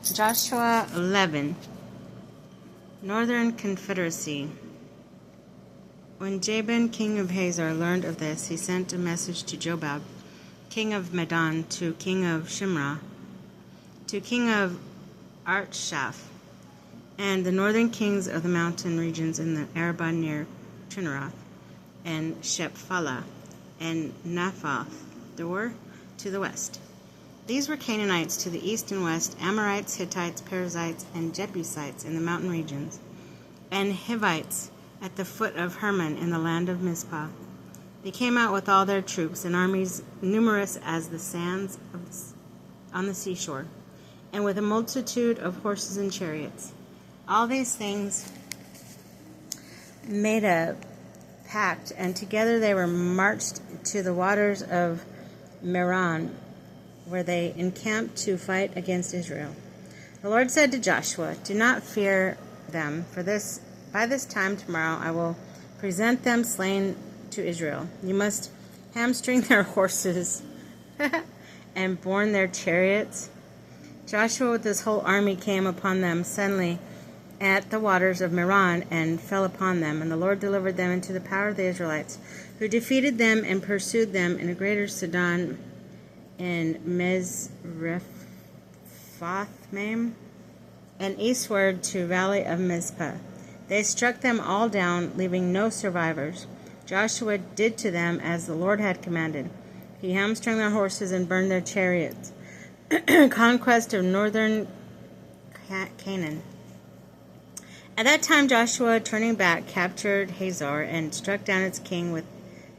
Joshua 11. Northern Confederacy. When Jabin, king of Hazor, learned of this, he sent a message to Jobab, king of Medan, to king of Shimrah, to king of Artshaph, and the northern kings of the mountain regions in the Arabah near Chinneroth, and Shephalah, and Naphath Dor to the west. These were Canaanites to the east and west, Amorites, Hittites, Perizzites, and Jebusites in the mountain regions, and Hivites at the foot of Hermon in the land of Mizpah. They came out with all their troops and armies numerous as the sands on the seashore, and with a multitude of horses and chariots. All these things made a pact, and together they were marched to the waters of Meron, where they encamped to fight against Israel. The Lord said to Joshua, "Do not fear them, for by this time tomorrow I will present them slain to Israel. You must hamstring their horses and burn their chariots." Joshua with his whole army came upon them suddenly at the waters of Meron and fell upon them, and the Lord delivered them into the power of the Israelites, who defeated them and pursued them in a greater Sidon in Mizrephothmaim, and eastward to valley of Mizpah. They struck them all down, leaving no survivors. Joshua did to them as the Lord had commanded. He hamstrung their horses and burned their chariots. Conquest of northern Canaan. At that time Joshua, turning back, captured Hazor and struck down its king with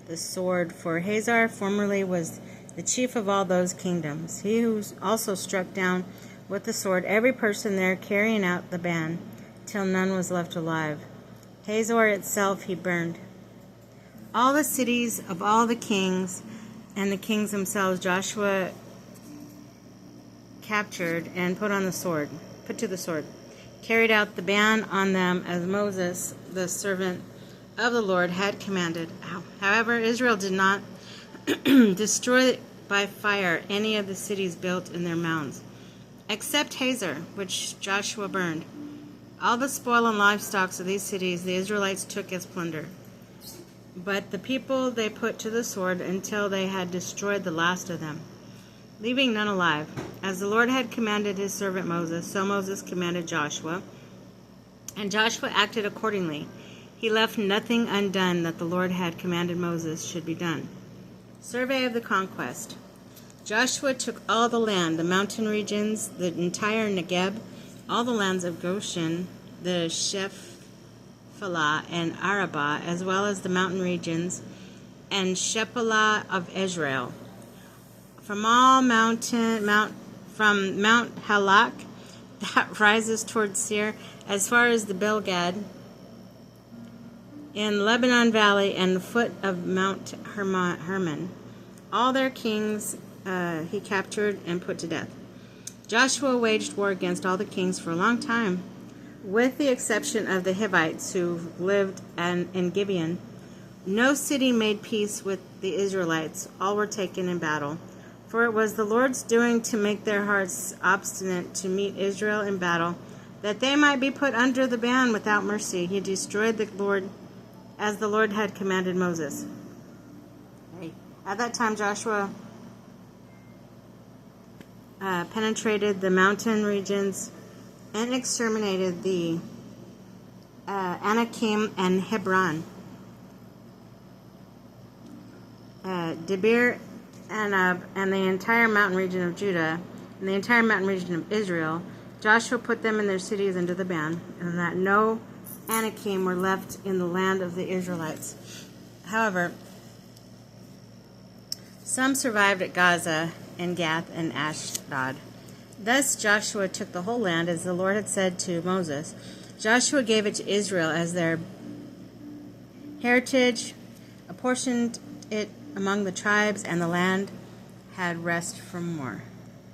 the sword, for Hazor formerly was the chief of all those kingdoms. He who also struck down with the sword every person there, carrying out the ban, till none was left alive. Hazor itself he burned. All the cities of all the kings and the kings themselves Joshua captured and put to the sword, carried out the ban on them as Moses, the servant of the Lord, had commanded. However, Israel did not destroy by fire any of the cities built in their mounds, except Hazor, which Joshua burned. All the spoil and livestock of these cities the Israelites took as plunder. But the people they put to the sword until they had destroyed the last of them, leaving none alive. As the Lord had commanded his servant Moses, so Moses commanded Joshua, and Joshua acted accordingly. He left nothing undone that the Lord had commanded Moses should be done. Survey of the conquest. Joshua took all the land, the mountain regions, the entire NAB, all the lands of Goshen, the Shephalah and Arabah, as well as the mountain regions, and Shephalah of Israel. From Mount Halak, that rises toward Seir, as far as the Bilgad, in Lebanon Valley and the foot of Mount Hermon. All their kings he captured and put to death. Joshua waged war against all the kings for a long time, with the exception of the Hivites who lived in Gibeon. No city made peace with the Israelites. All were taken in battle. For it was the Lord's doing to make their hearts obstinate to meet Israel in battle, that they might be put under the ban without mercy. He destroyed the Lord as the Lord had commanded Moses. At that time Joshua penetrated the mountain regions and exterminated the Anakim and Hebron, Debir, Anab, and the entire mountain region of Judah, and the entire mountain region of Israel. Joshua put them in their cities under the ban, and that no Anakim were left in the land of the Israelites. However, some survived at Gaza and Gath and Ashdod. Thus Joshua took the whole land, as the Lord had said to Moses. Joshua gave it to Israel as their heritage, apportioned it among the tribes, and the land had rest from war.